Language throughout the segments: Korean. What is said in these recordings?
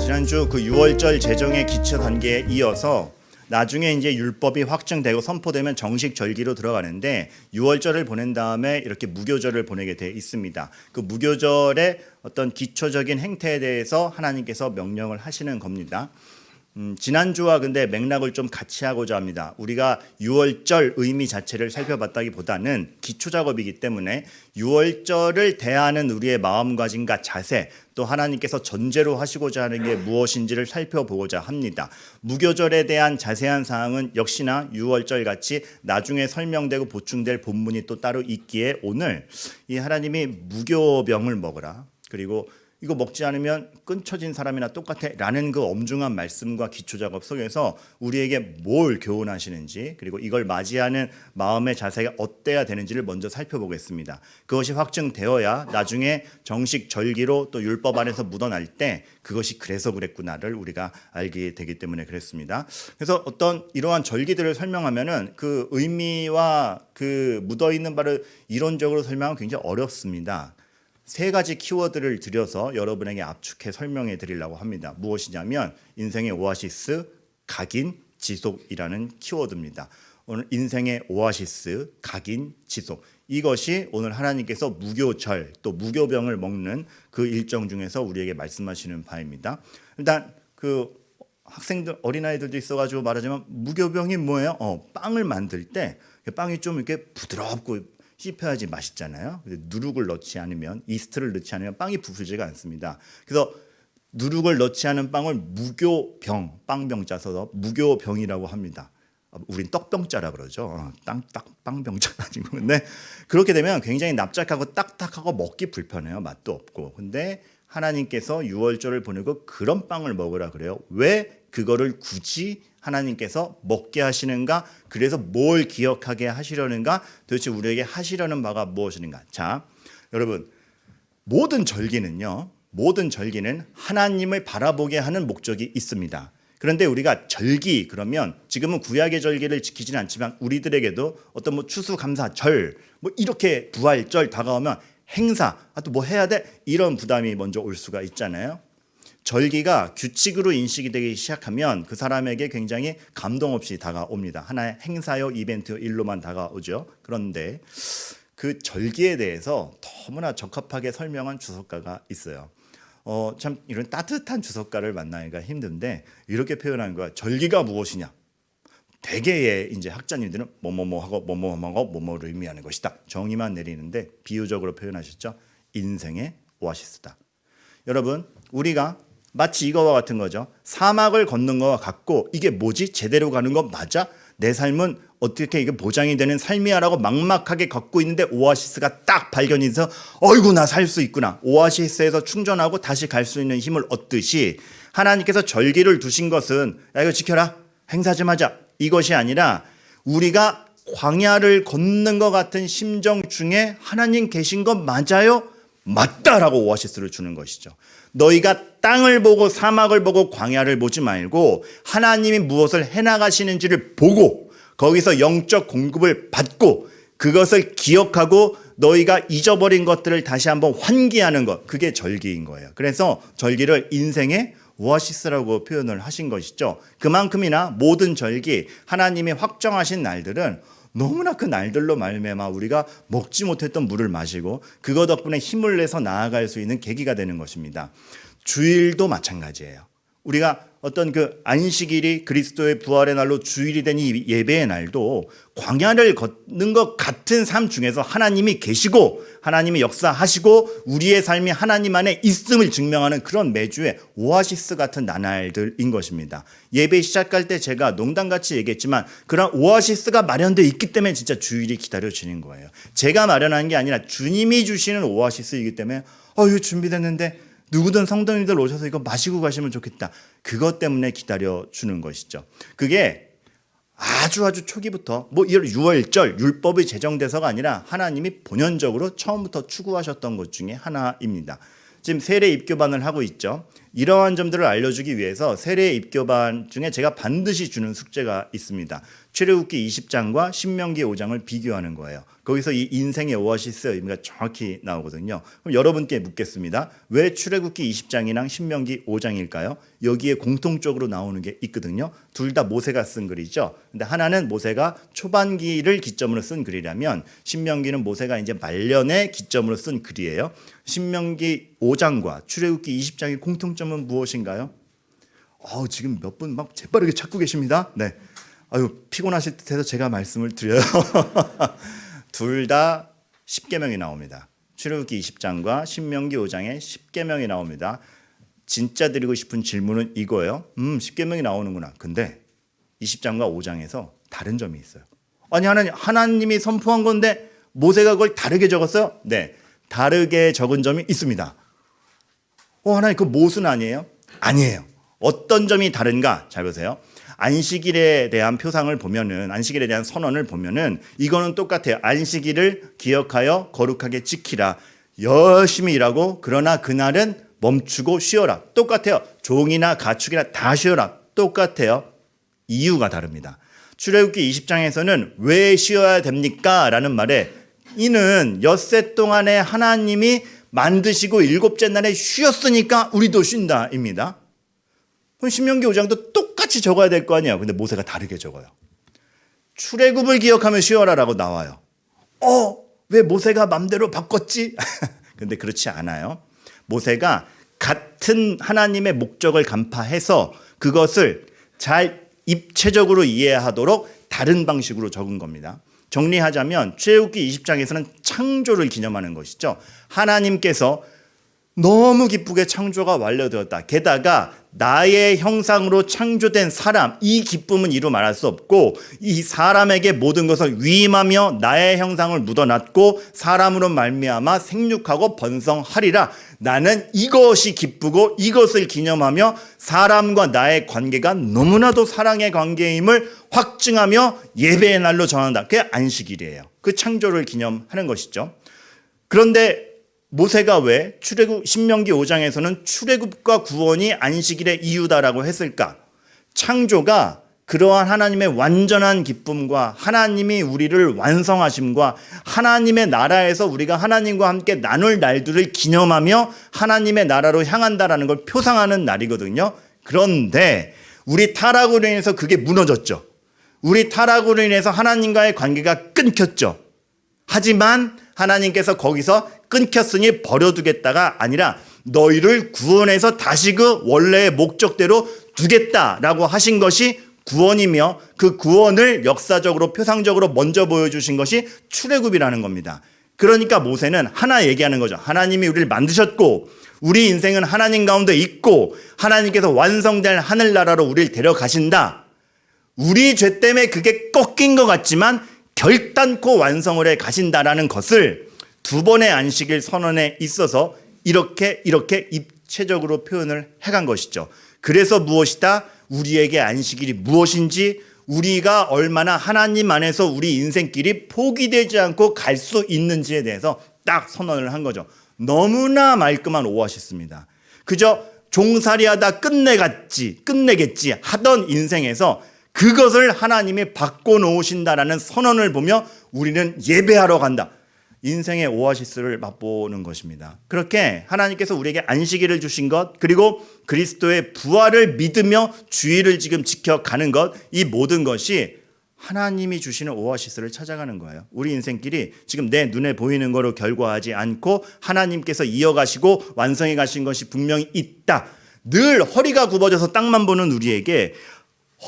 지난주 그 6월절 제정의 기초 단계에 이어서 나중에 이제 율법이 확정되고 선포되면 정식 절기로 들어가는데 6월절을 보낸 다음에 이렇게 무교절을 보내게 돼 있습니다. 그 무교절의 어떤 기초적인 행태에 대해서 하나님께서 명령을 하시는 겁니다. 지난주와 근데 맥락을 좀 같이 하고자 합니다. 우리가 6월절 의미 자체를 살펴봤다기보다는 기초 작업이기 때문에 6월절을 대하는 우리의 마음가짐과 자세, 또 하나님께서 전제로 하시고자 하는 게 무엇인지를 살펴보고자 합니다. 무교절에 대한 자세한 사항은 역시나 6월절 같이 나중에 설명되고 보충될 본문이 또 따로 있기에 오늘 이 하나님이 무교병을 먹으라, 그리고 이거 먹지 않으면 끊쳐진 사람이나 똑같아 라는 그 엄중한 말씀과 기초작업 속에서 우리에게 뭘 교훈하시는지, 그리고 이걸 맞이하는 마음의 자세가 어때야 되는지를 먼저 살펴보겠습니다. 그것이 확증되어야 나중에 정식 절기로 또 율법 안에서 묻어날 때 그것이 그래서 그랬구나를 우리가 알게 되기 때문에 그랬습니다. 그래서 어떤 이러한 절기들을 설명하면은 그 의미와 그 묻어있는 바를 이론적으로 설명하면 굉장히 어렵습니다. 세 가지 키워드를 들여서 여러분에게 압축해 설명해 드리려고 합니다. 무엇이냐면 인생의 오아시스, 각인, 지속이라는 키워드입니다. 오늘 인생의 오아시스, 각인, 지속, 이것이 오늘 하나님께서 무교절 또 무교병을 먹는 그 일정 중에서 우리에게 말씀하시는 바입니다. 일단 그 학생들, 어린아이들도 있어가지고 말하자면 무교병이 뭐예요? 빵을 만들 때 빵이 좀 이렇게 부드럽고 씹혀야지 맛있잖아요. 누룩을 넣지 않으면, 이스트를 넣지 않으면 빵이 부풀지가 않습니다. 그래서 누룩을 넣지 않은 빵을 무교병, 빵병자 써서 무교병이라고 합니다. 우린 떡병자라 그러죠. 빵병자 아니고. 근데 그렇게 되면 굉장히 납작하고 딱딱하고 먹기 불편해요. 맛도 없고. 근데 하나님께서 6월절을 보내고 그런 빵을 먹으라 그래요. 왜 그거를 굳이 하나님께서 먹게 하시는가? 그래서 뭘 기억하게 하시려는가? 도대체 우리에게 하시려는 바가 무엇인가? 자, 여러분, 모든 절기는 하나님을 바라보게 하는 목적이 있습니다. 그런데 우리가 절기 그러면 지금은 구약의 절기를 지키지는 않지만 우리들에게도 어떤 뭐 추수감사절, 뭐 이렇게 부활절 다가오면 행사, 또 뭐 해야 돼? 이런 부담이 먼저 올 수가 있잖아요. 절기가 규칙으로 인식이 되기 시작하면 그 사람에게 굉장히 감동 없이 다가옵니다. 하나의 행사요, 이벤트 일로만 다가오죠. 그런데 그 절기에 대해서 너무나 적합하게 설명한 주석가가 있어요. 참 이런 따뜻한 주석가를 만나기가 힘든데 이렇게 표현한 거야. 절기가 무엇이냐? 대개의 이제 학자님들은 뭐뭐뭐하고 뭐뭐뭐하고 뭐뭐를 의미하는 것이다. 정의만 내리는데 비유적으로 표현하셨죠. 인생의 오아시스다. 여러분, 우리가 마치 이거와 같은 거죠. 사막을 걷는 거와 같고, 이게 뭐지? 제대로 가는 거 맞아? 내 삶은 어떻게 이게 보장이 되는 삶이야라고 막막하게 걷고 있는데 오아시스가 딱 발견이 돼서 어이구 나 살 수 있구나. 오아시스에서 충전하고 다시 갈 수 있는 힘을 얻듯이 하나님께서 절기를 두신 것은 야 이거 지켜라. 행사 좀 하자. 이것이 아니라 우리가 광야를 걷는 것 같은 심정 중에 하나님 계신 것 맞아요? 맞다라고 오아시스를 주는 것이죠. 너희가 땅을 보고 사막을 보고 광야를 보지 말고 하나님이 무엇을 해나가시는지를 보고 거기서 영적 공급을 받고 그것을 기억하고 너희가 잊어버린 것들을 다시 한번 환기하는 것, 그게 절기인 거예요. 그래서 절기를 인생의 오아시스라고 표현을 하신 것이죠. 그만큼이나 모든 절기, 하나님이 확정하신 날들은 너무나 그 날들로 말미암아 우리가 먹지 못했던 물을 마시고 그거 덕분에 힘을 내서 나아갈 수 있는 계기가 되는 것입니다. 주일도 마찬가지예요. 우리가 어떤 그 안식일이 그리스도의 부활의 날로 주일이 된 이 예배의 날도 광야를 걷는 것 같은 삶 중에서 하나님이 계시고 하나님이 역사하시고 우리의 삶이 하나님 안에 있음을 증명하는 그런 매주의 오아시스 같은 나날들인 것입니다. 예배 시작할 때 제가 농담같이 얘기했지만 그런 오아시스가 마련되어 있기 때문에 진짜 주일이 기다려지는 거예요. 제가 마련한 게 아니라 주님이 주시는 오아시스이기 때문에 이거 준비됐는데 누구든 성도님들 오셔서 이거 마시고 가시면 좋겠다. 그것 때문에 기다려주는 것이죠. 그게 아주 초기부터 뭐 6월절 율법이 제정돼서가 아니라 하나님이 본연적으로 처음부터 추구하셨던 것 중에 하나입니다. 지금 세례 입교반을 하고 있죠. 이러한 점들을 알려주기 위해서 세례 입교반 중에 제가 반드시 주는 숙제가 있습니다. 출애굽기 20장과 신명기 5장을 비교하는 거예요. 거기서 이 인생의 오아시스의 의미가 정확히 나오거든요. 그럼 여러분께 묻겠습니다. 왜 출애굽기 20장이랑 신명기 5장일까요? 여기에 공통적으로 나오는 게 있거든요. 둘 다 모세가 쓴 글이죠. 근데 하나는 모세가 초반기를 기점으로 쓴 글이라면 신명기는 모세가 이제 말년에 기점으로 쓴 글이에요. 신명기 5장과 출애굽기 20장의 공통점은 무엇인가요? 지금 몇 분 막 재빠르게 찾고 계십니다. 네. 피곤하실 듯해서 제가 말씀을 드려요. 둘 다 십계명이 나옵니다. 출애굽기 20장과 신명기 5장에 십계명이 나옵니다. 진짜 드리고 싶은 질문은 이거예요. 십계명이 나오는구나. 근데 20장과 5장에서 다른 점이 있어요. 아니 하나님이 선포한 건데 모세가 그걸 다르게 적었어요? 네, 다르게 적은 점이 있습니다. 하나님 그 못은 아니에요? 아니에요. 어떤 점이 다른가? 잘 보세요. 안식일에 대한 표상을 보면은, 안식일에 대한 선언을 보면은 이거는 똑같아요. 안식일을 기억하여 거룩하게 지키라. 열심히 일하고 그러나 그날은 멈추고 쉬어라. 똑같아요. 종이나 가축이나 다 쉬어라. 똑같아요. 이유가 다릅니다. 출애굽기 20장에서는 왜 쉬어야 됩니까? 라는 말에 이는 엿새 동안에 하나님이 만드시고 일곱째 날에 쉬었으니까 우리도 쉰다입니다. 그럼 신명기 5장도 똑같이 적어야 될 거 아니에요. 근데 모세가 다르게 적어요. 출애굽을 기억하면 쉬어라라고 나와요. 왜 모세가 맘대로 바꿨지? 근데 그렇지 않아요. 모세가 같은 하나님의 목적을 간파해서 그것을 잘 입체적으로 이해하도록 다른 방식으로 적은 겁니다. 정리하자면 출애굽기 20장에서는 창조를 기념하는 것이죠. 하나님께서 너무 기쁘게 창조가 완료되었다. 게다가 나의 형상으로 창조된 사람, 이 기쁨은 이루 말할 수 없고 이 사람에게 모든 것을 위임하며 나의 형상을 묻어놨고 사람으로 말미암아 생육하고 번성하리라. 나는 이것이 기쁘고 이것을 기념하며 사람과 나의 관계가 너무나도 사랑의 관계임을 확증하며 예배의 날로 정한다. 그게 안식일이에요. 그 창조를 기념하는 것이죠. 그런데 모세가 왜 신명기 5장에서는 출애굽과 구원이 안식일의 이유다라고 했을까? 창조가 그러한 하나님의 완전한 기쁨과 하나님이 우리를 완성하심과 하나님의 나라에서 우리가 하나님과 함께 나눌 날들을 기념하며 하나님의 나라로 향한다라는 걸 표상하는 날이거든요. 그런데 우리 타락으로 인해서 그게 무너졌죠. 우리 타락으로 인해서 하나님과의 관계가 끊겼죠. 하지만 하나님께서 거기서 끊겼으니 버려두겠다가 아니라 너희를 구원해서 다시 그 원래의 목적대로 두겠다라고 하신 것이 구원이며 그 구원을 역사적으로 표상적으로 먼저 보여주신 것이 출애굽이라는 겁니다. 그러니까 모세는 하나 얘기하는 거죠. 하나님이 우리를 만드셨고 우리 인생은 하나님 가운데 있고 하나님께서 완성될 하늘나라로 우리를 데려가신다. 우리 죄 때문에 그게 꺾인 것 같지만 결단코 완성을 해 가신다라는 것을 두 번의 안식일 선언에 있어서 이렇게 입체적으로 표현을 해간 것이죠. 그래서 무엇이다? 우리에게 안식일이 무엇인지, 우리가 얼마나 하나님 안에서 우리 인생길이 포기되지 않고 갈 수 있는지에 대해서 딱 선언을 한 거죠. 너무나 말끔한 오아시스입니다. 그저 종살이하다 끝내겠지 하던 인생에서 그것을 하나님이 바꿔놓으신다라는 선언을 보며 우리는 예배하러 간다. 인생의 오아시스를 맛보는 것입니다. 그렇게 하나님께서 우리에게 안식일을 주신 것, 그리고 그리스도의 부활을 믿으며 주의를 지금 지켜가는 것, 이 모든 것이 하나님이 주시는 오아시스를 찾아가는 거예요. 우리 인생길이 지금 내 눈에 보이는 거로 결과하지 않고 하나님께서 이어가시고 완성해 가신 것이 분명히 있다. 늘 허리가 굽어져서 땅만 보는 우리에게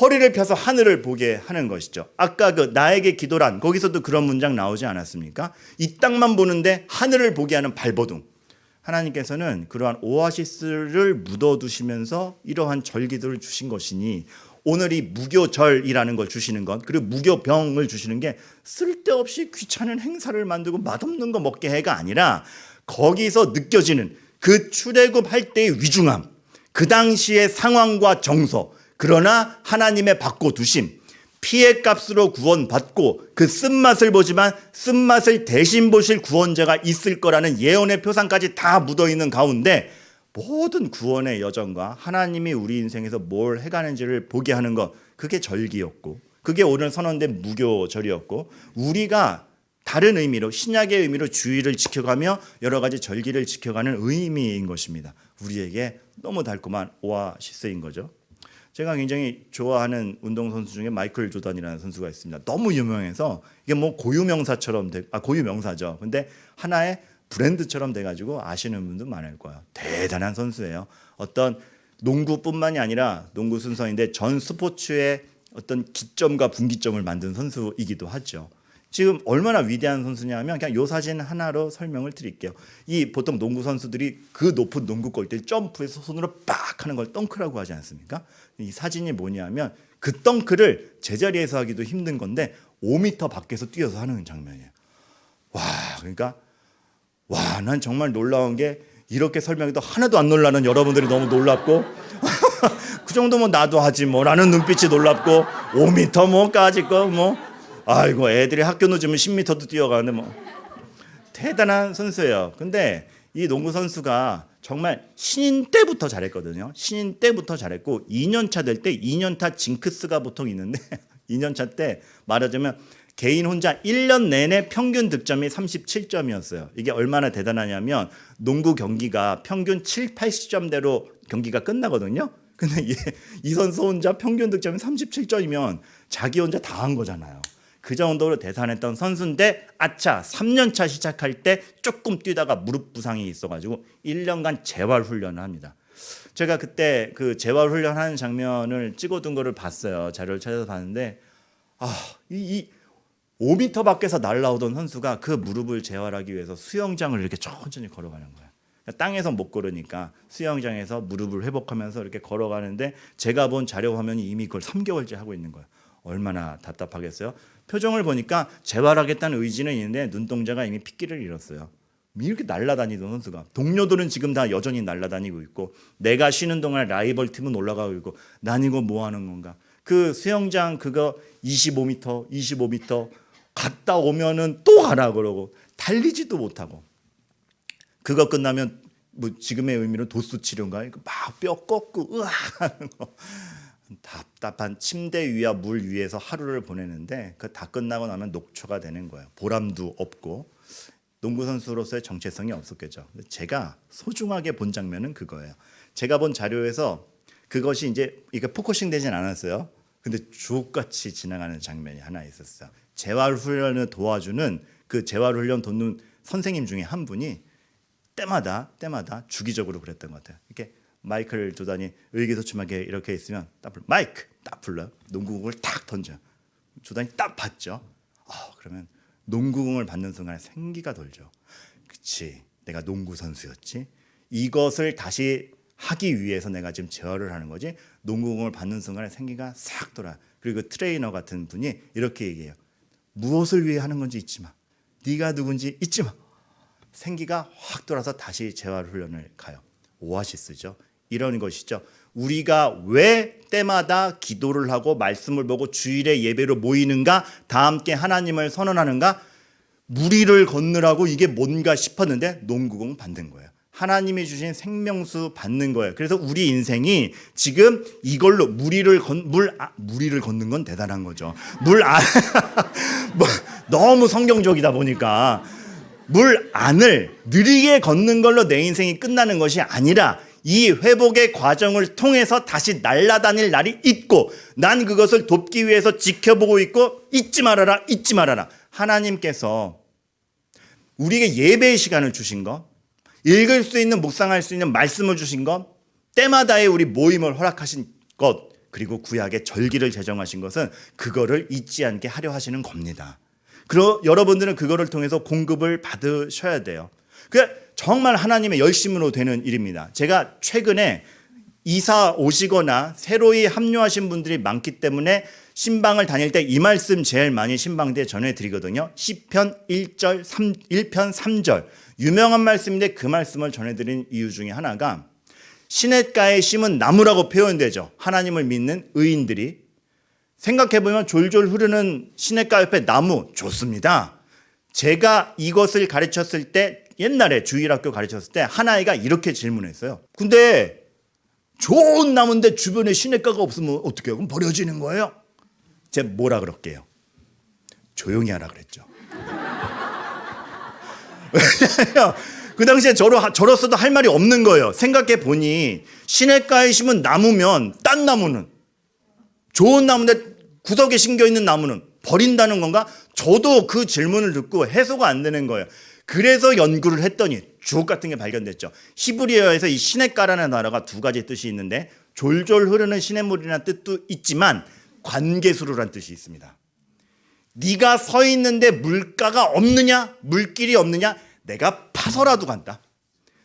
허리를 펴서 하늘을 보게 하는 것이죠. 아까 그 나에게 기도란, 거기서도 그런 문장 나오지 않았습니까? 이 땅만 보는데 하늘을 보게 하는 발버둥. 하나님께서는 그러한 오아시스를 묻어두시면서 이러한 절기들을 주신 것이니 오늘 이 무교절이라는 걸 주시는 것, 그리고 무교병을 주시는 게 쓸데없이 귀찮은 행사를 만들고 맛없는 거 먹게 해가 아니라 거기서 느껴지는 그 출애굽할 때의 위중함, 그 당시의 상황과 정서, 그러나 하나님의 바꿔두심, 피의 값으로 구원받고 그 쓴맛을 보지만 쓴맛을 대신 보실 구원자가 있을 거라는 예언의 표상까지 다 묻어있는 가운데 모든 구원의 여정과 하나님이 우리 인생에서 뭘 해가는지를 보게 하는 것, 그게 절기였고 그게 오늘 선언된 무교절이었고, 우리가 다른 의미로 신약의 의미로 주의를 지켜가며 여러 가지 절기를 지켜가는 의미인 것입니다. 우리에게 너무 달콤한 오아시스인 거죠. 제가 굉장히 좋아하는 운동선수 중에 마이클 조던이라는 선수가 있습니다. 너무 유명해서 이게 뭐 고유명사처럼 고유명사죠. 근데 하나의 브랜드처럼 돼가지고 아시는 분도 많을 거예요. 대단한 선수예요. 어떤 농구뿐만이 아니라 농구 순서인데 전 스포츠의 어떤 기점과 분기점을 만든 선수이기도 하죠. 지금 얼마나 위대한 선수냐면 그냥 요 사진 하나로 설명을 드릴게요. 이 보통 농구 선수들이 그 높은 농구 골대를 점프해서 손으로 빡 하는 걸 덩크라고 하지 않습니까? 이 사진이 뭐냐면 그 덩크를 제자리에서 하기도 힘든 건데 5m 밖에서 뛰어서 하는 장면이에요. 와, 그러니까 와, 난 정말 놀라운 게 이렇게 설명해도 하나도 안 놀라는 여러분들이 너무 놀랍고 그 정도면 나도 하지 뭐라는 눈빛이 놀랍고 5m 뭐까지 거 아이고 애들이 학교 늦으면 10m도 뛰어가는데 뭐 대단한 선수예요. 근데 이 농구 선수가 정말 신인 때부터 잘했거든요. 신인 때부터 잘했고 2년차 될 때 2년차 징크스가 보통 있는데 2년차 때 말하자면 개인 혼자 1년 내내 평균 득점이 37점이었어요. 이게 얼마나 대단하냐면 농구 경기가 평균 7, 80점대로 경기가 끝나거든요. 근데 이 선수 혼자 평균 득점이 37점이면 자기 혼자 다 한 거잖아요. 그 정도로 대단했던 선수인데 아차 3년차 시작할 때 조금 뛰다가 무릎 부상이 있어가지고 1년간 재활 훈련을 합니다. 제가 그때 그 재활 훈련하는 장면을 찍어둔 거를 봤어요. 자료를 찾아서 봤는데 이 5m 밖에서 날아오던 선수가 그 무릎을 재활하기 위해서 수영장을 이렇게 천천히 걸어가는 거예요. 땅에서 못 걸으니까 수영장에서 무릎을 회복하면서 이렇게 걸어가는데 제가 본 자료 화면이 이미 그걸 3개월째 하고 있는 거예요. 얼마나 답답하겠어요. 표정을 보니까 재활하겠다는 의지는 있는데 눈동자가 이미 핏기를 잃었어요. 이렇게 날아다니던 선수가 동료들은 지금 다 여전히 날아다니고 있고 내가 쉬는 동안 라이벌 팀은 올라가고 있고 난 이거 뭐 하는 건가. 그 수영장 그거 25m 갔다 오면은 또 가라 그러고 달리지도 못하고 그거 끝나면 뭐 지금의 의미로 도수 치료인가 막 뼈 꺾고 으악 하는 거 답답한 침대 위와 물 위에서 하루를 보내는데 그 다 끝나고 나면 녹초가 되는 거예요. 보람도 없고 농구 선수로서의 정체성이 없었겠죠. 제가 소중하게 본 장면은 그거예요. 제가 본 자료에서 그것이 이제 이게 포커싱 되진 않았어요. 근데 주옥같이 지나가는 장면이 하나 있었어요. 재활 훈련을 도와주는 그 재활 훈련 돕는 선생님 중에 한 분이 때마다 주기적으로 그랬던 것 같아요. 이렇게 마이클 조단이 의기소침하게 이렇게 있으면 마이크 딱 불러요. 농구공을 딱 던져요. 조단이 딱 받죠. 그러면 농구공을 받는 순간에 생기가 돌죠. 그치, 내가 농구 선수였지. 이것을 다시 하기 위해서 내가 지금 재활을 하는 거지. 농구공을 받는 순간에 생기가 싹 돌아. 그리고 트레이너 같은 분이 이렇게 얘기해요. 무엇을 위해 하는 건지 잊지 마. 네가 누군지 잊지 마. 생기가 확 돌아서 다시 재활 훈련을 가요. 오아시스죠. 이런 것이죠. 우리가 왜 때마다 기도를 하고 말씀을 보고 주일에 예배로 모이는가, 다 함께 하나님을 선언하는가, 무리를 걷느라고 이게 뭔가 싶었는데 농구공 받는 거예요. 하나님이 주신 생명수 받는 거예요. 그래서 우리 인생이 지금 이걸로 무리를 걷는 건 대단한 거죠. 너무 성경적이다 보니까 물 안을 느리게 걷는 걸로 내 인생이 끝나는 것이 아니라 이 회복의 과정을 통해서 다시 날아다닐 날이 있고 난 그것을 돕기 위해서 지켜보고 있고 잊지 말아라. 하나님께서 우리에게 예배의 시간을 주신 것, 읽을 수 있는 묵상할 수 있는 말씀을 주신 것, 때마다의 우리 모임을 허락하신 것, 그리고 구약의 절기를 제정하신 것은 그거를 잊지 않게 하려 하시는 겁니다. 그리고 여러분들은 그거를 통해서 공급을 받으셔야 돼요. 정말 하나님의 열심으로 되는 일입니다. 제가 최근에 이사 오시거나 새로이 합류하신 분들이 많기 때문에 신방을 다닐 때 이 말씀 제일 많이 신방 때 전해드리거든요. 시편 1편 3절 유명한 말씀인데 그 말씀을 전해드린 이유 중에 하나가 시냇가에 심은 나무라고 표현되죠. 하나님을 믿는 의인들이 생각해보면 졸졸 흐르는 시냇가 옆에 나무 좋습니다. 제가 이것을 가르쳤을 때 옛날에 주일학교 가르쳤을 때 한 아이가 이렇게 질문했어요. 근데 좋은 나무인데 주변에 시냇가가 없으면 어떻게 해요? 그럼 버려지는 거예요? 제가 뭐라 그럴게요? 조용히 하라 그랬죠. 왜냐면 그 당시에 저로서도 할 말이 없는 거예요. 생각해 보니 시냇가에 심은 나무면 딴 나무는, 좋은 나무인데 구석에 심겨 있는 나무는 버린다는 건가? 저도 그 질문을 듣고 해소가 안 되는 거예요. 그래서 연구를 했더니 주옥 같은 게 발견됐죠. 히브리어에서 이 시냇가라는 단어가 두 가지 뜻이 있는데 졸졸 흐르는 시냇물이라는 뜻도 있지만 관계수로란 뜻이 있습니다. 네가 서 있는데 물가가 없느냐? 물길이 없느냐? 내가 파서라도 간다.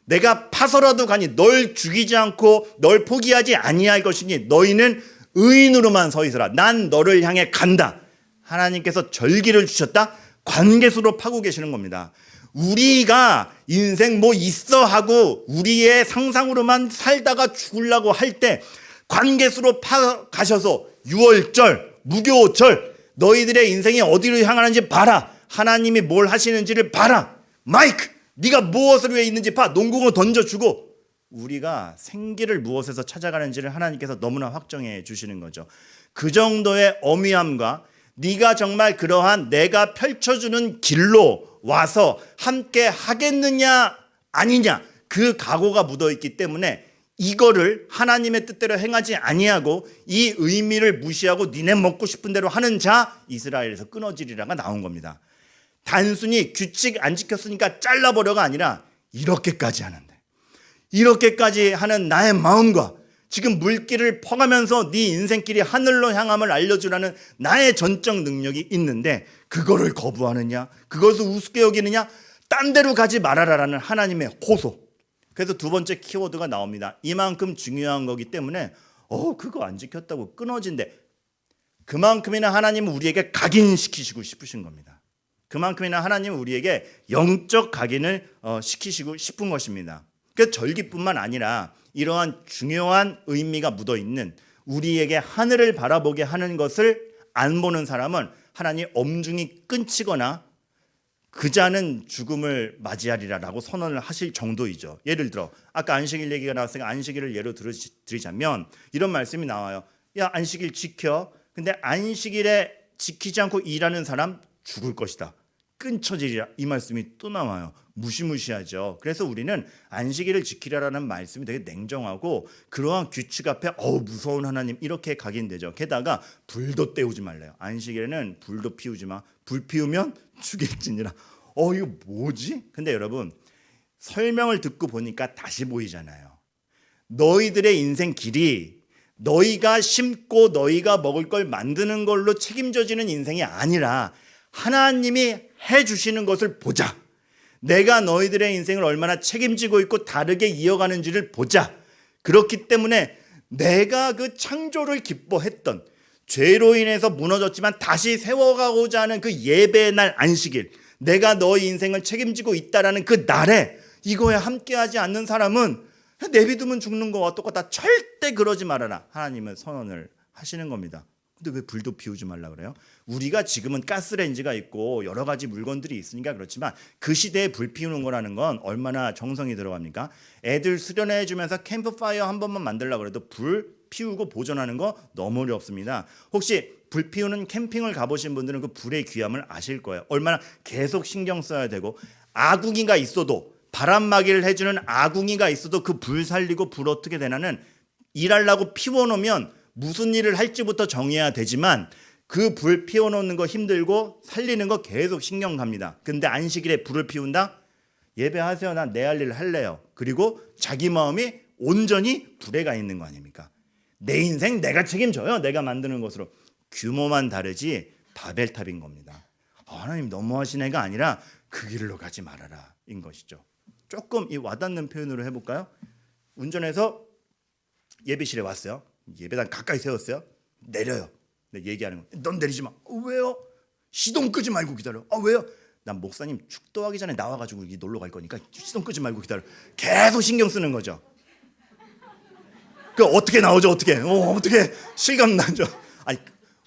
내가 파서라도 가니 널 죽이지 않고 널 포기하지 아니할 것이니 너희는 의인으로만 서 있어라. 난 너를 향해 간다. 하나님께서 절기를 주셨다. 관계수로 파고 계시는 겁니다. 우리가 인생 뭐 있어 하고 우리의 상상으로만 살다가 죽으려고 할 때 관계수로 파 가셔서 유월절, 무교절, 너희들의 인생이 어디로 향하는지 봐라. 하나님이 뭘 하시는지를 봐라. 마이크, 네가 무엇을 위해 있는지 봐. 농구공 던져주고 우리가 생기를 무엇에서 찾아가는지를 하나님께서 너무나 확정해 주시는 거죠. 그 정도의 어미함과 네가 정말 그러한 내가 펼쳐주는 길로 와서 함께 하겠느냐 아니냐 그 각오가 묻어있기 때문에 이거를 하나님의 뜻대로 행하지 아니하고 이 의미를 무시하고 니네 먹고 싶은 대로 하는 자 이스라엘에서 끊어지리라가 나온 겁니다. 단순히 규칙 안 지켰으니까 잘라버려가 아니라 이렇게까지 하는데, 이렇게까지 하는 나의 마음과 지금 물길을 퍼가면서 네 인생길이 하늘로 향함을 알려주라는 나의 전적 능력이 있는데 그거를 거부하느냐, 그것을 우습게 여기느냐, 딴 데로 가지 말아라라는 하나님의 호소. 그래서 두 번째 키워드가 나옵니다. 이만큼 중요한 거기 때문에 그거 안 지켰다고 끊어진대. 그만큼이나 하나님은 우리에게 각인시키시고 싶으신 겁니다. 그만큼이나 하나님은 우리에게 영적 각인을 시키시고 싶은 것입니다. 그 절기뿐만 아니라 이러한 중요한 의미가 묻어있는 우리에게 하늘을 바라보게 하는 것을 안 보는 사람은 하나님 엄중히 끊치거나 그 자는 죽음을 맞이하리라라고 선언을 하실 정도이죠. 예를 들어 아까 안식일 얘기가 나왔으니까 안식일을 예로 드리자면 이런 말씀이 나와요. 야, 안식일 지켜. 근데 안식일에 지키지 않고 일하는 사람 죽을 것이다. 끊쳐지리라. 이 말씀이 또 나와요. 무시무시하죠. 그래서 우리는 안식일을 지키라라는 말씀이 되게 냉정하고 그러한 규칙 앞에 무서운 하나님 이렇게 각인되죠. 게다가 불도 때우지 말래요. 안식일에는 불도 피우지 마. 불 피우면 죽일지니라. 이거 뭐지? 근데 여러분 설명을 듣고 보니까 다시 보이잖아요. 너희들의 인생 길이 너희가 심고 너희가 먹을 걸 만드는 걸로 책임져지는 인생이 아니라 하나님이 해주시는 것을 보자. 내가 너희들의 인생을 얼마나 책임지고 있고 다르게 이어가는지를 보자. 그렇기 때문에 내가 그 창조를 기뻐했던 죄로 인해서 무너졌지만 다시 세워가고자 하는 그 예배의 날 안식일, 내가 너희 인생을 책임지고 있다라는 그 날에 이거에 함께하지 않는 사람은 내비두면 죽는 거와 똑같다. 절대 그러지 말아라. 하나님은 선언을 하시는 겁니다. 근데 왜 불도 피우지 말라 그래요? 우리가 지금은 가스레인지가 있고 여러 가지 물건들이 있으니까 그렇지만 그 시대에 불 피우는 거라는 건 얼마나 정성이 들어갑니까? 애들 수련해 주면서 캠프파이어 한 번만 만들려고 그래도 불 피우고 보존하는 거 너무 어렵습니다. 혹시 불 피우는 캠핑을 가보신 분들은 그 불의 귀함을 아실 거예요. 얼마나 계속 신경 써야 되고 아궁이가 있어도 바람막이를 해주는 아궁이가 있어도 그 불 살리고 불 어떻게 되나는 일하려고 피워놓으면 무슨 일을 할지부터 정해야 되지만 그 불 피워놓는 거 힘들고 살리는 거 계속 신경 갑니다. 근데 안식일에 불을 피운다? 예배하세요. 난 내 할 일을 할래요. 그리고 자기 마음이 온전히 불에 가 있는 거 아닙니까? 내 인생 내가 책임져요. 내가 만드는 것으로. 규모만 다르지 바벨탑인 겁니다. 하나님 너무하신 애가 아니라 그 길로 가지 말아라 인 것이죠. 조금 이 와닿는 표현으로 해볼까요? 운전해서 예배실에 왔어요. 예배당 가까이 세웠어요. 내려요. 근데 얘기하는 거. 넌 내리지 마. 왜요? 시동 끄지 말고 기다려. 왜요? 난 목사님 축도하기 전에 나와가지고 여기 놀러 갈 거니까 시동 끄지 말고 기다려. 계속 신경 쓰는 거죠. 그 어떻게 나오죠? 어떻게 실감 나죠? 아니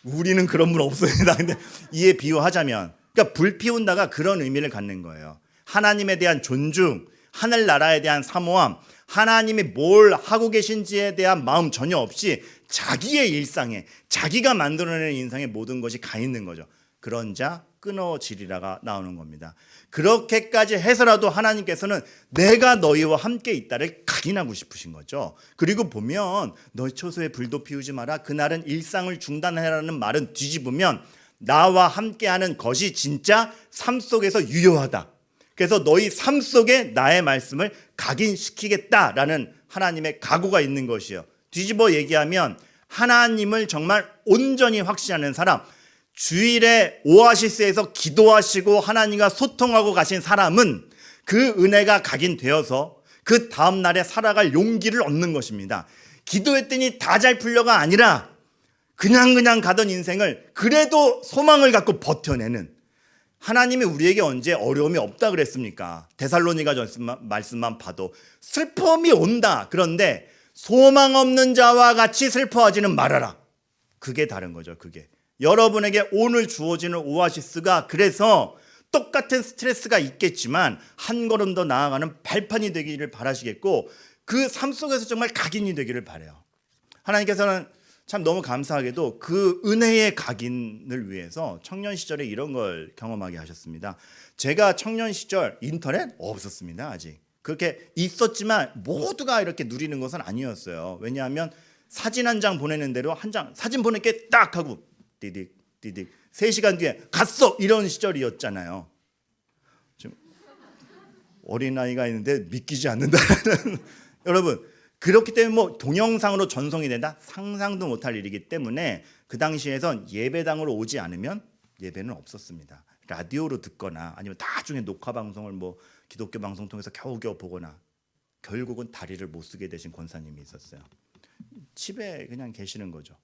우리는 그런 분 없습니다. 근데 이에 비유하자면, 그러니까 불 피운다가 그런 의미를 갖는 거예요. 하나님에 대한 존중, 하늘나라에 대한 사모함, 하나님이 뭘 하고 계신지에 대한 마음 전혀 없이 자기의 일상에, 자기가 만들어내는 인상에 모든 것이 가 있는 거죠. 그런 자 끊어지리라가 나오는 겁니다. 그렇게까지 해서라도 하나님께서는 내가 너희와 함께 있다를 각인하고 싶으신 거죠. 그리고 보면 너희 초소에 불도 피우지 마라, 그날은 일상을 중단해라는 말은 뒤집으면 나와 함께하는 것이 진짜 삶 속에서 유효하다. 그래서 너희 삶 속에 나의 말씀을 각인시키겠다라는 하나님의 각오가 있는 것이에요. 뒤집어 얘기하면 하나님을 정말 온전히 확신하는 사람, 주일에 오아시스에서 기도하시고 하나님과 소통하고 가신 사람은 그 은혜가 각인되어서 그 다음 날에 살아갈 용기를 얻는 것입니다. 기도했더니 다 잘 풀려가 아니라 그냥 가던 인생을 그래도 소망을 갖고 버텨내는, 하나님이 우리에게 언제 어려움이 없다 그랬습니까? 데살로니가 말씀만 봐도 슬픔이 온다. 그런데 소망 없는 자와 같이 슬퍼하지는 말아라. 그게 다른 거죠. 그게 여러분에게 오늘 주어지는 오아시스가 그래서 똑같은 스트레스가 있겠지만 한 걸음 더 나아가는 발판이 되기를 바라시겠고, 그 삶 속에서 정말 각인이 되기를 바라요. 하나님께서는 참 너무 감사하게도 그 은혜의 각인을 위해서 청년 시절에 이런 걸 경험하게 하셨습니다. 제가 청년 시절 인터넷 없었습니다. 아직. 그렇게 있었지만 모두가 이렇게 누리는 것은 아니었어요. 왜냐하면 사진 한 장 보내는 대로 한 장 사진 보낼게 딱 하고 디딕 3시간 뒤에 갔어, 이런 시절이었잖아요. 지금 어린아이가 있는데 믿기지 않는다는 여러분, 그렇기 때문에 뭐 동영상으로 전송이 된다? 상상도 못할 일이기 때문에 그 당시에선 예배당으로 오지 않으면 예배는 없었습니다. 라디오로 듣거나 아니면 나중에 녹화 방송을 뭐 기독교 방송 통해서 겨우겨우 보거나, 결국은 다리를 못 쓰게 되신 권사님이 있었어요. 집에 그냥 계시는 거죠.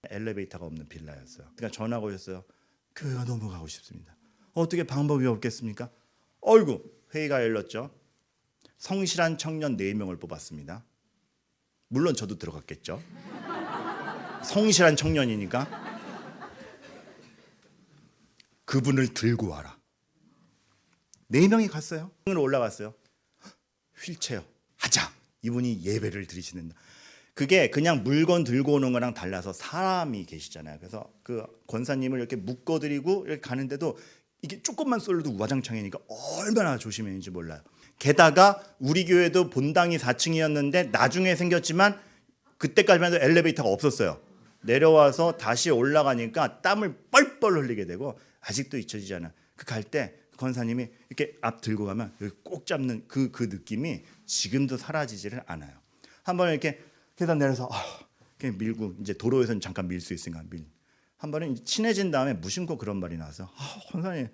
엘리베이터가 없는 빌라였어요. 그러니까 전화가 오셨어요. 교회가 너무 가고 싶습니다. 어떻게 방법이 없겠습니까? 어이구, 회의가 열렸죠. 성실한 청년 4명을 뽑았습니다. 물론 저도 들어갔겠죠. 성실한 청년이니까. 그분을 들고 와라. 4명이 갔어요. 올라갔어요. 휠체어 하자. 이분이 예배를 드리시는다. 그게 그냥 물건 들고 오는 거랑 달라서 사람이 계시잖아요. 그래서 그 권사님을 이렇게 묶어드리고 이렇게 가는데도 이게 조금만 쏠려도 우화장창이니까 얼마나 조심해야 하는지 몰라요. 게다가 우리 교회도 본당이 4층이었는데 나중에 생겼지만 그때까지만 해도 엘리베이터가 없었어요. 내려와서 다시 올라가니까 땀을 뻘뻘 흘리게 되고, 아직도 잊혀지지 않아요. 그 갈 때 권사님이 이렇게 앞 들고 가면 여기 꼭 잡는 그 느낌이 지금도 사라지지를 않아요. 한번 이렇게 계단 내려서 그냥 밀고, 이제 도로에서는 잠깐 밀 수 있으니까 한 번은 친해진 다음에 무심코 그런 말이 나와서 권사님,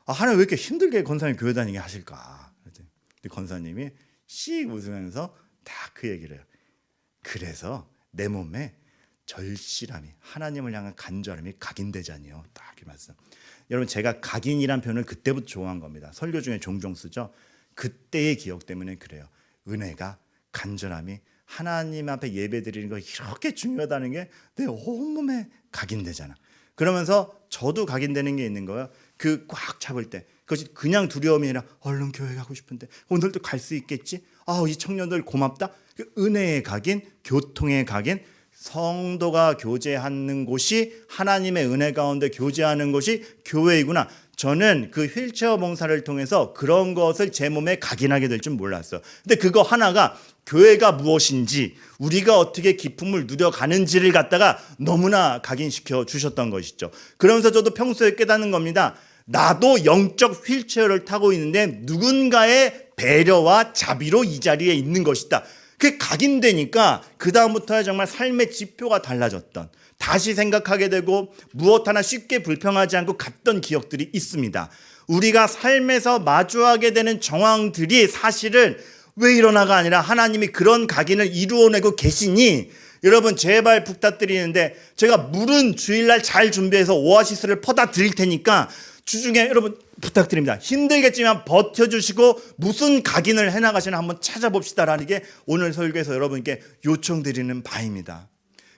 하나님 왜 이렇게 힘들게 권사님 교회 다니게 하실까? 근데 권사님이 씩 웃으면서 다 그 얘기를 해요. 그래서 내 몸에 절실함이, 하나님을 향한 간절함이 각인되자니요. 딱 이 말씀. 여러분, 제가 각인이란 표현을 그때부터 좋아한 겁니다. 설교 중에 종종 쓰죠. 그때의 기억 때문에 그래요. 은혜가, 간절함이, 하나님 앞에 예배드리는 거 이렇게 중요하다는 게 내 온몸에 각인되잖아. 그러면서 저도 각인되는 게 있는 거예요. 그 꽉 잡을 때, 그것이 그냥 두려움이 아니라 얼른 교회 가고 싶은데 오늘도 갈 수 있겠지? 이 청년들 고맙다. 그 은혜의 각인, 교통의 각인, 성도가 교제하는 곳이, 하나님의 은혜 가운데 교제하는 곳이 교회이구나. 저는 그 휠체어 봉사를 통해서 그런 것을 제 몸에 각인하게 될 줄 몰랐어요. 근데 그거 하나가 교회가 무엇인지, 우리가 어떻게 기쁨을 누려가는지를 갖다가 너무나 각인시켜 주셨던 것이죠. 그러면서 저도 평소에 깨닫는 겁니다. 나도 영적 휠체어를 타고 있는데 누군가의 배려와 자비로 이 자리에 있는 것이다. 그게 각인되니까 그 다음부터야 정말 삶의 지표가 달라졌던, 다시 생각하게 되고 무엇 하나 쉽게 불평하지 않고 갔던 기억들이 있습니다. 우리가 삶에서 마주하게 되는 정황들이 사실은 왜 일어나가 아니라 하나님이 그런 각인을 이루어내고 계시니, 여러분 제발 부탁드리는데, 제가 물은 주일날 잘 준비해서 오아시스를 퍼다 드릴 테니까 주중에 여러분 부탁드립니다. 힘들겠지만 버텨주시고 무슨 각인을 해나가시나 한번 찾아봅시다라는 게 오늘 설교에서 여러분께 요청드리는 바입니다.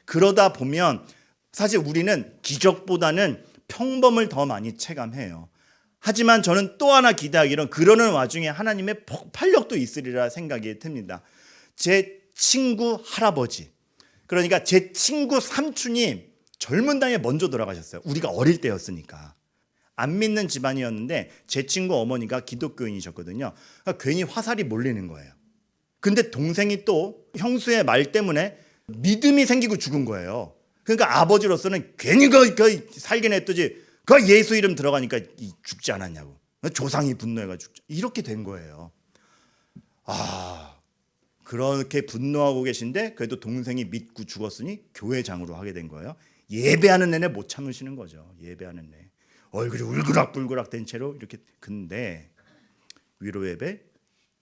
그러다 보면 사실 우리는 기적보다는 평범을 더 많이 체감해요. 하지만 저는 또 하나 기대하기로는 그러는 와중에 하나님의 폭발력도 있으리라 생각이 듭니다. 제 친구 할아버지, 그러니까 제 친구 삼촌이 젊은 나이에 먼저 돌아가셨어요. 우리가 어릴 때였으니까. 안 믿는 집안이었는데 제 친구 어머니가 기독교인이셨거든요. 그러니까 괜히 화살이 몰리는 거예요. 근데 동생이 또 형수의 말 때문에 믿음이 생기고 죽은 거예요. 그러니까 아버지로서는 괜히 그 살게 냈더지 그 예수 이름 들어가니까 죽지 않았냐고. 조상이 분노해가 죽지. 이렇게 된 거예요. 그렇게 분노하고 계신데 그래도 동생이 믿고 죽었으니 교회장으로 하게 된 거예요. 예배하는 내내 못 참으시는 거죠. 예배하는 내 얼굴이 울그락불그락 된 채로 이렇게. 근데 위로 예배,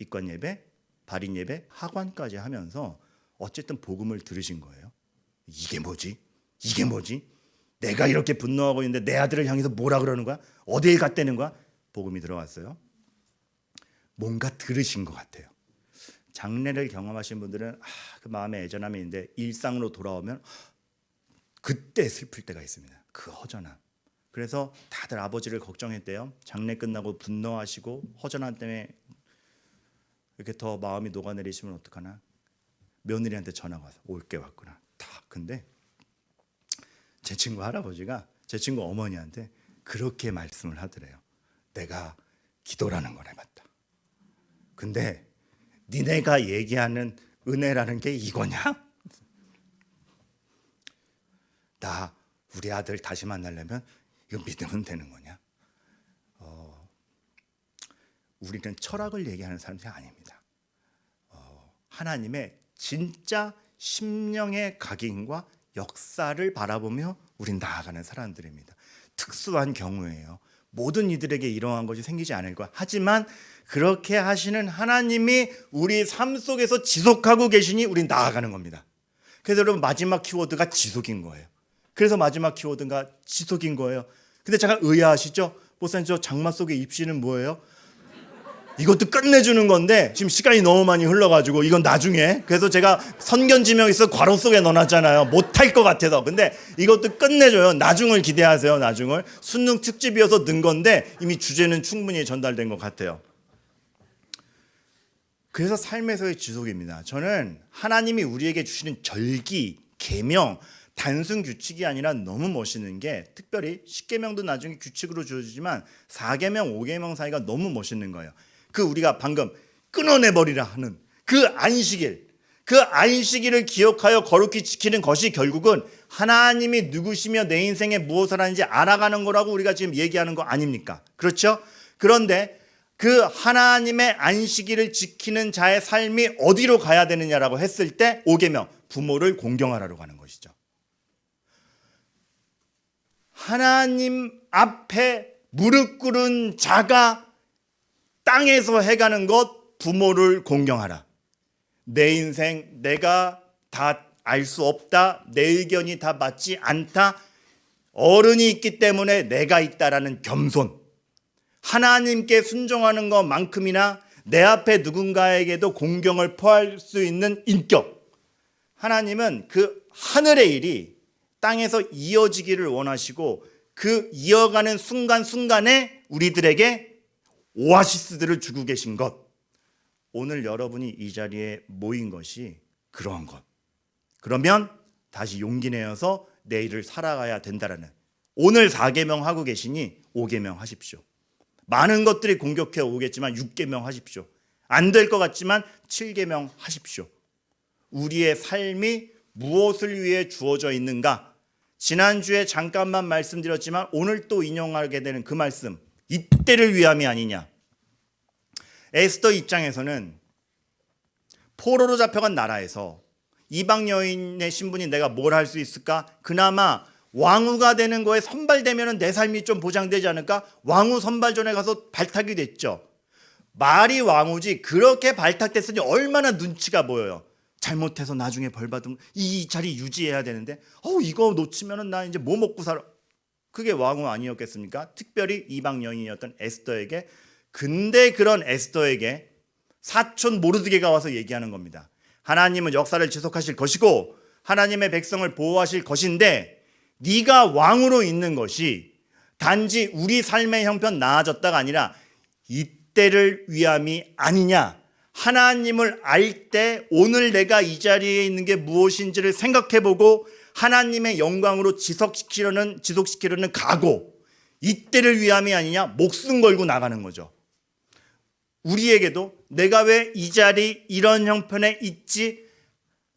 입관 예배, 발인 예배, 하관까지 하면서 어쨌든 복음을 들으신 거예요. 이게 뭐지? 이게 뭐지? 내가 이렇게 분노하고 있는데 내 아들을 향해서 뭐라 그러는 거야? 어디에 갔다는 거야? 복음이 들어왔어요. 뭔가 들으신 것 같아요. 장례를 경험하신 분들은 그 마음에 애전함이 있는데 일상으로 돌아오면 그때 슬플 때가 있습니다. 그 허전함. 그래서 다들 아버지를 걱정했대요. 장례 끝나고 분노하시고 허전함 때문에 이렇게 더 마음이 녹아내리시면 어떡하나. 며느리한테 전화가 와서 올 게 왔구나. 근데 제 친구 할아버지가 제 친구 어머니한테 그렇게 말씀을 하더래요. 내가 기도라는 걸 해봤다. 근데 니네가 얘기하는 은혜라는 게 이거냐? 나 우리 아들 다시 만나려면 이거 믿으면 되는 거냐? 우리는 철학을 얘기하는 사람들이 아닙니다. 하나님의 진짜 심령의 각인과 역사를 바라보며 우린 나아가는 사람들입니다. 특수한 경우예요. 모든 이들에게 이러한 것이 생기지 않을 거야. 하지만 그렇게 하시는 하나님이 우리 삶 속에서 지속하고 계시니 우린 나아가는 겁니다. 그래서 여러분 마지막 키워드가 지속인 거예요. 그래서 마지막 키워드가 지속인 거예요. 근데 잠깐 의아하시죠? 목사님 저 장마 속의 입시는 뭐예요? 이것도 끝내주는 건데 지금 시간이 너무 많이 흘러가지고 이건 나중에, 그래서 제가 선견지명에서 괄호 속에 넣어놨잖아요. 못할 것 같아서. 근데 이것도 끝내줘요. 나중을 기대하세요. 나중을. 수능 특집이어서 넣은 건데 이미 주제는 충분히 전달된 것 같아요. 그래서 삶에서의 지속입니다. 저는 하나님이 우리에게 주시는 절기, 계명, 단순 규칙이 아니라 너무 멋있는 게, 특별히 10계명도 나중에 규칙으로 주어지지만 4계명, 5계명 사이가 너무 멋있는 거예요. 그 우리가 방금 끊어내버리라 하는 그 안식일, 그 안식일을 기억하여 거룩히 지키는 것이 결국은 하나님이 누구시며 내 인생에 무엇을 하는지 알아가는 거라고 우리가 지금 얘기하는 거 아닙니까? 그렇죠? 그런데 그 하나님의 안식일을 지키는 자의 삶이 어디로 가야 되느냐라고 했을 때 5계명, 부모를 공경하라고 하는 것이죠. 하나님 앞에 무릎 꿇은 자가 땅에서 해가는 것, 부모를 공경하라. 내 인생 내가 다 알 수 없다. 내 의견이 다 맞지 않다. 어른이 있기 때문에 내가 있다라는 겸손. 하나님께 순종하는 것만큼이나 내 앞에 누군가에게도 공경을 표할 수 있는 인격. 하나님은 그 하늘의 일이 땅에서 이어지기를 원하시고 그 이어가는 순간순간에 우리들에게 오아시스들을 주고 계신 것. 오늘 여러분이 이 자리에 모인 것이 그러한 것. 그러면 다시 용기 내어서 내일을 살아가야 된다라는, 오늘 4계명 하고 계시니 5계명 하십시오. 많은 것들이 공격해 오겠지만 6계명 하십시오. 안 될 것 같지만 7계명 하십시오. 우리의 삶이 무엇을 위해 주어져 있는가? 지난주에 잠깐만 말씀드렸지만 오늘 또 인용하게 되는 그 말씀, 이때를 위함이 아니냐. 에스더 입장에서는 포로로 잡혀간 나라에서 이방 여인의 신분이 내가 뭘 할 수 있을까? 그나마 왕후가 되는 거에 선발되면 내 삶이 좀 보장되지 않을까? 왕후 선발전에 가서 발탁이 됐죠. 말이 왕후지 그렇게 발탁됐으니 얼마나 눈치가 보여요. 잘못해서 나중에 벌 받으면 이 자리 유지해야 되는데 이거 놓치면 나 이제 뭐 먹고 살아. 그게 왕후 아니었겠습니까? 특별히 이방 여인이었던 에스더에게. 근데 그런 에스더에게 사촌 모르드게가 와서 얘기하는 겁니다. 하나님은 역사를 지속하실 것이고 하나님의 백성을 보호하실 것인데 네가 왕으로 있는 것이 단지 우리 삶의 형편 나아졌다가 아니라 이때를 위함이 아니냐. 하나님을 알 때 오늘 내가 이 자리에 있는 게 무엇인지를 생각해보고 하나님의 영광으로 지속시키려는 각오, 이때를 위함이 아니냐, 목숨 걸고 나가는 거죠. 우리에게도 내가 왜 이 자리 이런 형편에 있지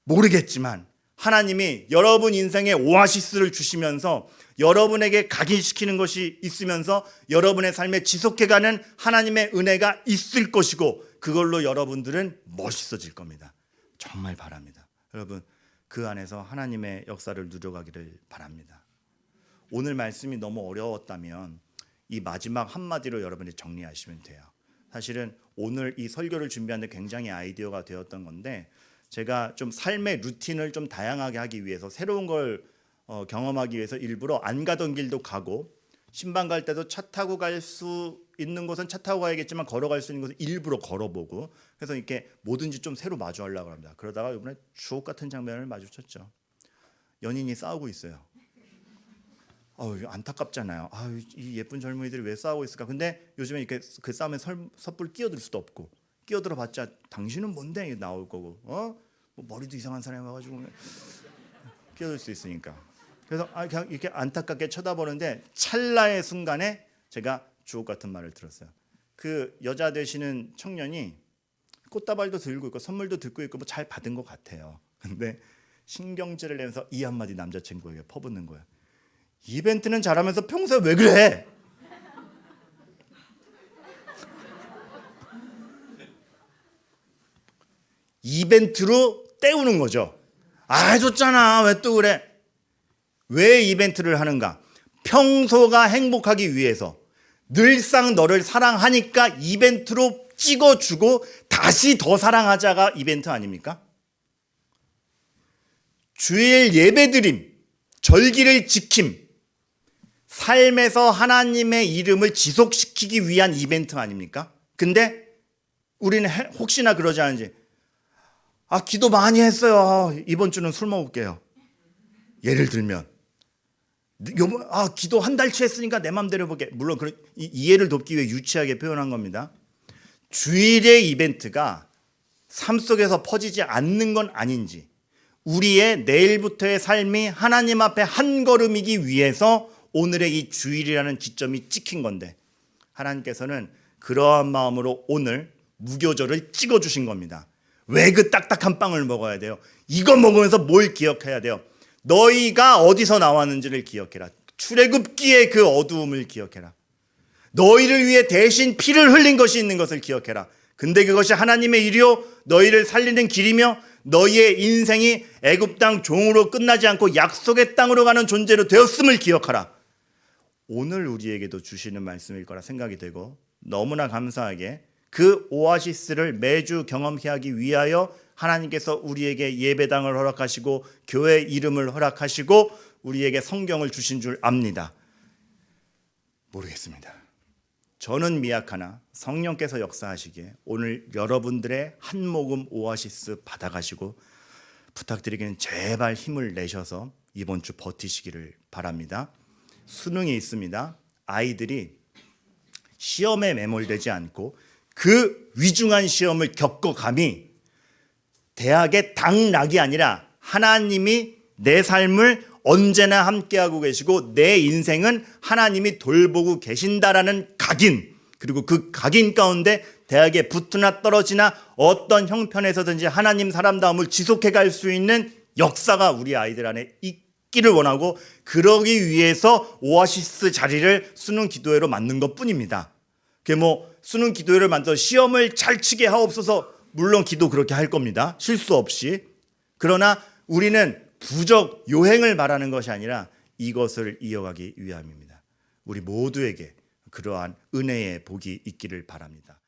모르겠지만 하나님이 여러분 인생에 오아시스를 주시면서 여러분에게 각인시키는 것이 있으면서 여러분의 삶에 지속해가는 하나님의 은혜가 있을 것이고 그걸로 여러분들은 멋있어질 겁니다. 정말 바랍니다. 여러분 그 안에서 하나님의 역사를 누려가기를 바랍니다. 오늘 말씀이 너무 어려웠다면 이 마지막 한마디로 여러분이 정리하시면 돼요. 사실은 오늘 이 설교를 준비하는데 굉장히 아이디어가 되었던 건데 제가 좀 삶의 루틴을 좀 다양하게 하기 위해서 새로운 걸 경험하기 위해서 일부러 안 가던 길도 가고 신방 갈 때도 차 타고 갈 수 있는 곳은 차 타고 가야겠지만 걸어갈 수 있는 곳은 일부러 걸어보고 그래서 이렇게 뭐든지 좀 새로 마주하려고 합니다. 그러다가 이번에 주옥 같은 장면을 마주쳤죠. 연인이 싸우고 있어요. 안타깝잖아요. 이 예쁜 젊은이들이 왜 싸우고 있을까? 근데 요즘에 이렇게 그 싸움에 섣불 끼어들 수도 없고 끼어들어봤자 당신은 뭔데 나올 거고 뭐 머리도 이상한 사람이 와가지고 끼어들 수 있으니까. 그래서 그냥 이렇게 안타깝게 쳐다보는데 찰나의 순간에 제가 주옥 같은 말을 들었어요. 그 여자 되시는 청년이 꽃다발도 들고 있고 선물도 들고 있고 뭐 잘 받은 것 같아요. 근데 신경질을 내면서 이 한마디 남자친구에게 퍼붓는 거예요. 이벤트는 잘하면서 평소에 왜 그래? 이벤트로 때우는 거죠. 해줬잖아. 왜 또 그래? 왜 이벤트를 하는가? 평소가 행복하기 위해서 늘상 너를 사랑하니까 이벤트로 찍어주고 다시 더 사랑하자가 이벤트 아닙니까? 주일 예배드림, 절기를 지킴, 삶에서 하나님의 이름을 지속시키기 위한 이벤트 아닙니까? 근데 우리는 혹시나 그러지 않은지 기도 많이 했어요. 이번 주는 술 먹을게요. 예를 들면 기도 한 달치 했으니까 내 맘대로 볼게. 물론 이해를 돕기 위해 유치하게 표현한 겁니다. 주일의 이벤트가 삶 속에서 퍼지지 않는 건 아닌지 우리의 내일부터의 삶이 하나님 앞에 한 걸음이기 위해서 오늘의 이 주일이라는 기점이 찍힌 건데 하나님께서는 그러한 마음으로 오늘 무교절을 찍어주신 겁니다. 왜 그 딱딱한 빵을 먹어야 돼요? 이거 먹으면서 뭘 기억해야 돼요? 너희가 어디서 나왔는지를 기억해라. 출애굽기의 그 어두움을 기억해라. 너희를 위해 대신 피를 흘린 것이 있는 것을 기억해라. 근데 그것이 하나님의 일이요 너희를 살리는 길이며 너희의 인생이 애굽 땅 종으로 끝나지 않고 약속의 땅으로 가는 존재로 되었음을 기억하라. 오늘 우리에게도 주시는 말씀일 거라 생각이 되고 너무나 감사하게 그 오아시스를 매주 경험케 하기 위하여 하나님께서 우리에게 예배당을 허락하시고 교회 이름을 허락하시고 우리에게 성경을 주신 줄 압니다. 모르겠습니다. 저는 미약하나 성령께서 역사하시기에 오늘 여러분들의 한 모금 오아시스 받아가시고 부탁드리기는 제발 힘을 내셔서 이번 주 버티시기를 바랍니다. 수능이 있습니다. 아이들이 시험에 매몰되지 않고 그 위중한 시험을 겪어감이 대학의 당락이 아니라 하나님이 내 삶을 언제나 함께하고 계시고 내 인생은 하나님이 돌보고 계신다라는 각인, 그리고 그 각인 가운데 대학에 붙으나 떨어지나 어떤 형편에서든지 하나님 사람다움을 지속해 갈 수 있는 역사가 우리 아이들 안에 있기를 원하고 그러기 위해서 오아시스 자리를 수능 기도회로 만든 것뿐입니다. 그게 수능 기도회를 만들어 시험을 잘 치게 하옵소서. 물론 기도 그렇게 할 겁니다. 실수 없이. 그러나 우리는 부적 요행을 바라는 것이 아니라 이것을 이어가기 위함입니다. 우리 모두에게 그러한 은혜의 복이 있기를 바랍니다.